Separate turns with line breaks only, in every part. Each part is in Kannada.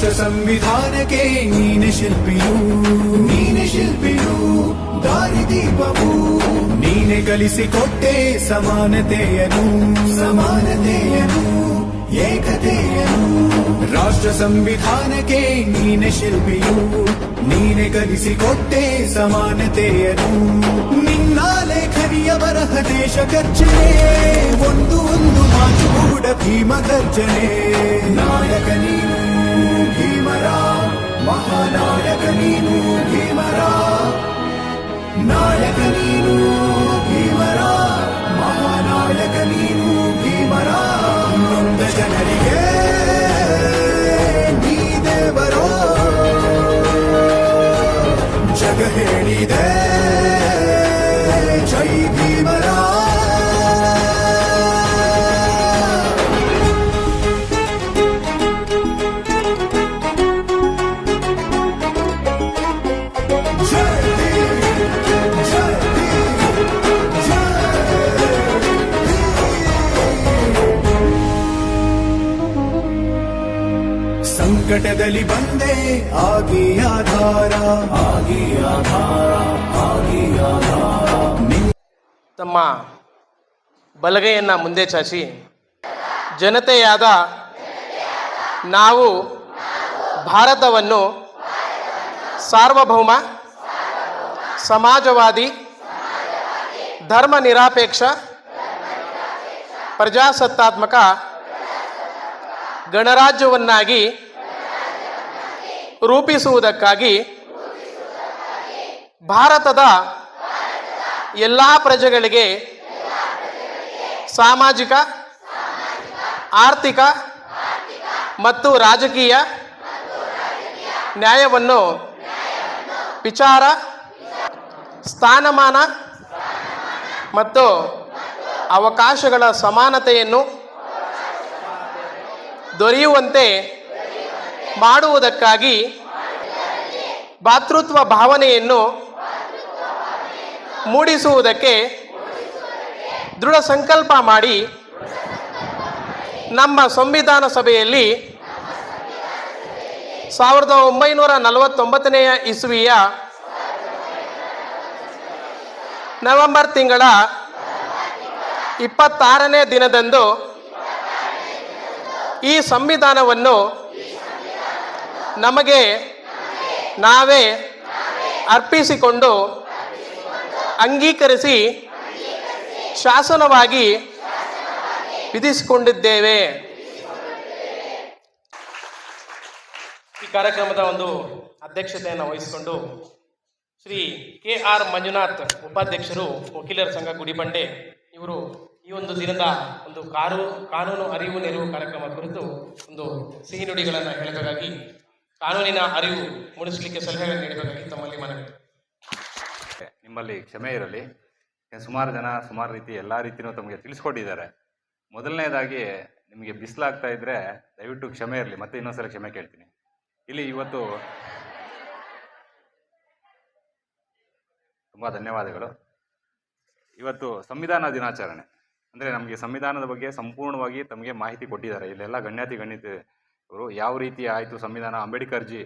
ರಾಷ್ಟ್ರ ಸಂವಿಧಾನಕ್ಕೆ ನೀನೆ ಶಿಲ್ಪಿಯು ದಾರಿದೀಪವು ನೀನೆ ಕಲಿಸಿಕೊಟ್ಟೆ ಸಮಾನತೆಯನು ಏಕತೆಯನು ರಾಷ್ಟ್ರ ಸಂವಿಧಾನಕ್ಕೆ ನೀನೆ ಶಿಲ್ಪಿಯು ನೀನೆ ಕಲಿಸಿಕೊಟ್ಟೆ ಸಮಾನತೆಯನು ನಿನ್ನ ಲೇಖನಿಯ ಬರಹ ದೇಶ ಗರ್ಜನೆ ಒಂದು ಮಾತು ಕೂಡ ಭೀಮ ಗರ್ಜನೆ ನಾಯಕ ನೀನು ಭೀಮರ ಮಹಾನಾಯಕ ನೀನು ಭೀಮರ ನಾಯಕ ನೀನು ಭೀಮರ ಮಹಾನಾಯಕ ನೀನು ಭೀಮರ ನೊಂದ ಜನರಿಗೆ ನೀ ದೇವರೋ ಜಗ ಹೇಳಿದೆ ಜೈ ಭೀಮರ ಸಂಕಟದಲ್ಲಿ ಬಂದೆ ಆಗಿ ಆಧಾರ
ತಮ್ಮ ಬಲಗೈಯನ್ನು ಮುಂದೆ ಚಾಚಿ ಜನತೆಯಾದ ನಾವು ಭಾರತವನ್ನು ಸಾರ್ವಭೌಮ ಸಮಾಜವಾದಿ ಧರ್ಮ ನಿರಪೇಕ್ಷ ಪ್ರಜಾಸತ್ತಾತ್ಮಕ ಗಣರಾಜ್ಯವನ್ನಾಗಿ ರೂಪಿಸುವುದಕ್ಕಾಗಿ ಭಾರತದ ಎಲ್ಲ ಪ್ರಜೆಗಳಿಗೆ ಸಾಮಾಜಿಕ ಆರ್ಥಿಕ ಮತ್ತು ರಾಜಕೀಯ ನ್ಯಾಯವನ್ನು ವಿಚಾರ ಸ್ಥಾನಮಾನ ಮತ್ತು ಅವಕಾಶಗಳ ಸಮಾನತೆಯನ್ನು ದೊರೆಯುವಂತೆ ಮಾಡುವುದಕ್ಕಾಗಿ ಭಾತೃತ್ವ ಭಾವನೆಯನ್ನು ಮೂಡಿಸುವುದಕ್ಕೆ ದೃಢ ಸಂಕಲ್ಪ ಮಾಡಿ ನಮ್ಮ ಸಂವಿಧಾನ ಸಭೆಯಲ್ಲಿ 1949 ಇಸ್ವಿಯ ನವೆಂಬರ್ ತಿಂಗಳ 26ನೇ ದಿನದಂದು ಈ ಸಂವಿಧಾನವನ್ನು ನಮಗೆ ನಾವೇ ಅರ್ಪಿಸಿಕೊಂಡು ಅಂಗೀಕರಿಸಿ ಶಾಸನವಾಗಿ ವಿಧಿಸಿಕೊಂಡಿದ್ದೇವೆ. ಈ ಕಾರ್ಯಕ್ರಮದ ಒಂದು ಅಧ್ಯಕ್ಷತೆಯನ್ನು ವಹಿಸಿಕೊಂಡು ಶ್ರೀ KR ಮಂಜುನಾಥ್ ಉಪಾಧ್ಯಕ್ಷರು ವಕೀಲರ ಸಂಘ ಗುಡಿಬಂಡೆ ಇವರು ಈ ಒಂದು ದಿನದ ಒಂದು ಕಾನೂನು ಅರಿವು ನೆರವು ಕಾರ್ಯಕ್ರಮ ಕುರಿತು ಒಂದು ಸಿಹಿ ನುಡಿಗಳನ್ನು ಹೇಳಬೇಕಾಗಿ ಕಾನೂನಿನ ಅರಿವು ಮೂಡಿಸಲಿಕ್ಕೆ ಸಲಹೆಗಳನ್ನು ನೀಡಬೇಕಾಗಿ ತಮ್ಮಲ್ಲಿ ಮನವಿ.
ನಿಮ್ಮಲ್ಲಿ ಕ್ಷಮೆ ಇರಲಿ. ಸುಮಾರು ಜನ ಸುಮಾರು ರೀತಿ ಎಲ್ಲ ರೀತಿಯೂ ತಮಗೆ ತಿಳಿಸ್ಕೊಟ್ಟಿದ್ದಾರೆ. ಮೊದಲನೇದಾಗಿ ನಿಮಗೆ ಬಿಸಿಲಾಗ್ತಾ ಇದ್ದರೆ ದಯವಿಟ್ಟು ಕ್ಷಮೆ ಇರಲಿ. ಮತ್ತೆ ಇನ್ನೊಂದ್ಸಲ ಕ್ಷಮೆ ಕೇಳ್ತೀನಿ. ಇಲ್ಲಿ ಇವತ್ತು ತುಂಬ ಧನ್ಯವಾದಗಳು. ಇವತ್ತು ಸಂವಿಧಾನ ದಿನಾಚರಣೆ ಅಂದರೆ ನಮಗೆ ಸಂವಿಧಾನದ ಬಗ್ಗೆ ಸಂಪೂರ್ಣವಾಗಿ ತಮಗೆ ಮಾಹಿತಿ ಕೊಟ್ಟಿದ್ದಾರೆ. ಇಲ್ಲೆಲ್ಲ ಗಣ್ಯಾತಿಗಣ್ಯರು ಯಾವ ರೀತಿ ಆಯಿತು ಸಂವಿಧಾನ, ಅಂಬೇಡ್ಕರ್ ಜಿ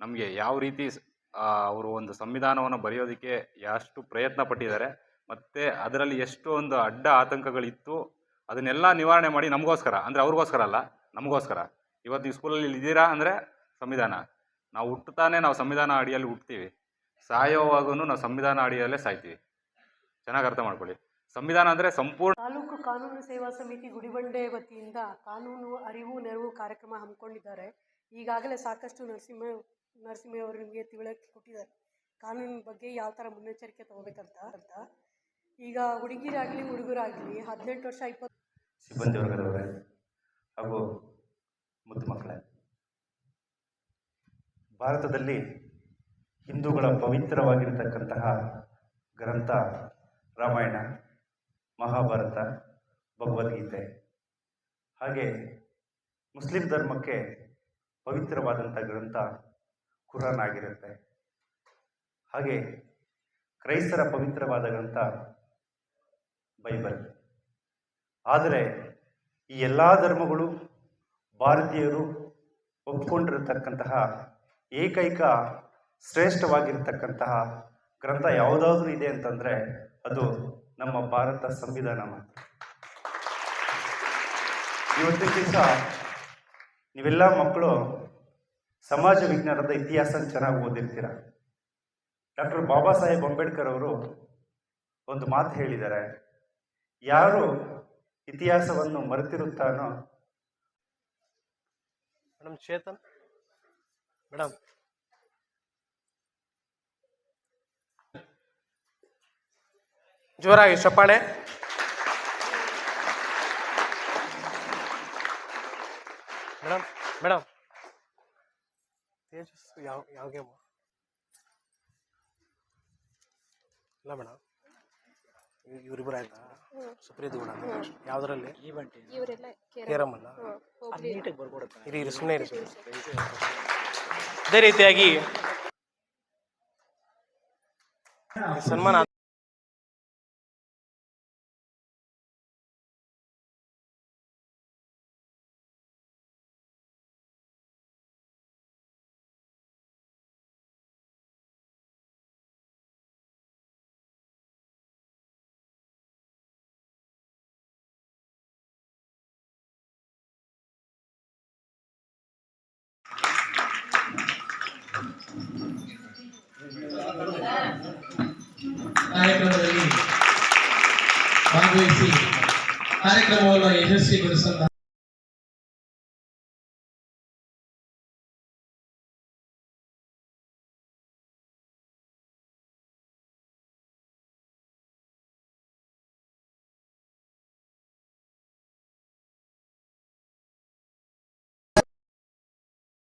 ನಮಗೆ ಯಾವ ರೀತಿ ಅವರು ಒಂದು ಸಂವಿಧಾನವನ್ನು ಬರೆಯೋದಕ್ಕೆ ಎಷ್ಟು ಪ್ರಯತ್ನ ಪಟ್ಟಿದ್ದಾರೆ ಮತ್ತು ಅದರಲ್ಲಿ ಎಷ್ಟೊಂದು ಅಡ್ಡ ಆತಂಕಗಳಿತ್ತು ಅದನ್ನೆಲ್ಲ ನಿವಾರಣೆ ಮಾಡಿ ನಮಗೋಸ್ಕರ, ಅಂದರೆ ಅವ್ರಿಗೋಸ್ಕರ ಅಲ್ಲ ನಮಗೋಸ್ಕರ. ಇವತ್ತು ನೀವು ಸ್ಕೂಲಲ್ಲಿ ಇದ್ದೀರಾ ಅಂದರೆ ಸಂವಿಧಾನ. ನಾವು ಹುಟ್ಟುತ್ತಾನೆ ನಾವು ಸಂವಿಧಾನ ಅಡಿಯಲ್ಲಿ ಹುಟ್ತೀವಿ, ಸಾಯೋವಾಗೂ ನಾವು ಸಂವಿಧಾನ ಅಡಿಯಲ್ಲೇ ಸಾಯ್ತೀವಿ. ಚೆನ್ನಾಗಿ ಅರ್ಥ ಮಾಡ್ಕೊಳ್ಳಿ. ಸಂವಿಧಾನ ಅಂದರೆ ಸಂಪೂರ್ಣ.
ತಾಲೂಕು ಕಾನೂನು ಸೇವಾ ಸಮಿತಿ ಗುಡಿಬಂಡೆ ವತಿಯಿಂದ ಕಾನೂನು ಅರಿವು ನೆರವು ಕಾರ್ಯಕ್ರಮ ಹಮ್ಮಿಕೊಂಡಿದ್ದಾರೆ. ಈಗಾಗಲೇ ಸಾಕಷ್ಟು ನರಸಿಂಹಯ್ಯವರು ನಿಮಗೆ ತಿಳುವಳಿಕೆ ಕೊಟ್ಟಿದ್ದಾರೆ ಕಾನೂನಿನ ಬಗ್ಗೆ ಯಾವ ಥರ ಮುನ್ನೆಚ್ಚರಿಕೆ ತಗೋಬೇಕಂತ. ಈಗ ಹುಡುಗಿರಾಗಲಿ ಹುಡುಗರಾಗಲಿ 18 ವರ್ಷ 20
ಸಿಬ್ಬಂದಿ ವರ್ಗದವರೇ ಹಾಗೂ ಮುದ್ದು ಮಕ್ಕಳೇ, ಭಾರತದಲ್ಲಿ ಹಿಂದೂಗಳ ಪವಿತ್ರವಾಗಿರತಕ್ಕಂತಹ ಗ್ರಂಥ ರಾಮಾಯಣ, ಮಹಾಭಾರತ, ಭಗವದ್ಗೀತೆ, ಹಾಗೆ ಮುಸ್ಲಿಂ ಧರ್ಮಕ್ಕೆ ಪವಿತ್ರವಾದಂಥ ಗ್ರಂಥ ಕುರಾನ್ ಆಗಿರುತ್ತೆ. ಹಾಗೆ ಕ್ರೈಸ್ತರ ಪವಿತ್ರವಾದ ಗ್ರಂಥ ಬೈಬಲ್. ಆದರೆ ಈ ಎಲ್ಲ ಧರ್ಮಗಳು ಭಾರತೀಯರು ಒಪ್ಕೊಂಡಿರತಕ್ಕಂತಹ ಏಕೈಕ ಶ್ರೇಷ್ಠವಾಗಿರ್ತಕ್ಕಂತಹ ಗ್ರಂಥ ಯಾವುದಾದ್ರೂ ಇದೆ ಅಂತಂದರೆ ಅದು ನಮ್ಮ ಭಾರತ ಸಂವಿಧಾನ ಮಾತ್ರ. ಇವತ್ತಿನ ದಿವಸ ನೀವೆಲ್ಲ ಮಕ್ಕಳು ಸಮಾಜ ವಿಜ್ಞಾನದ ಇತಿಹಾಸ ಚೆನ್ನಾಗಿ ಓದಿರ್ತೀರ. ಡಾಕ್ಟರ್ ಬಾಬಾ ಸಾಹೇಬ್ ಅಂಬೇಡ್ಕರ್ ಅವರು ಒಂದು ಮಾತು ಹೇಳಿದ್ದಾರೆ, ಯಾರು ಇತಿಹಾಸವನ್ನು ಮರೆತಿರುತ್ತಾನೋ.
ಮೇಡಮ್ ಚೇತನ್ ಮೇಡಮ್, ಜೋರಾಗಿ ಚಪ್ಪಾಳೆ. ಮೇಡಮ್ ಮೇಡಮ್ ತೇಜಸ್ ಯಾವ ಗೇಮು? ಇಲ್ಲ ಮೇಡಮ್, ಇವರಿಬ್ಬರು ಆಯ್ತಾ? ಸುಪ್ರೀತ್ ಕೂಡ ಯಾವುದರಲ್ಲಿ? ಕೇರಮ್ ಅಲ್ಲ? ಇರಿ ಸುಮ್ಮನೆ ಇರಿ. ಅದೇ ರೀತಿಯಾಗಿ ಸನ್ಮಾನ
ಕಾರ್ಯಕ್ರಮದಲ್ಲಿ ಭಾಗವಹಿಸಿ ಕಾರ್ಯಕ್ರಮವನ್ನು ಯಶಸ್ವಿಗೊಳಿಸಲು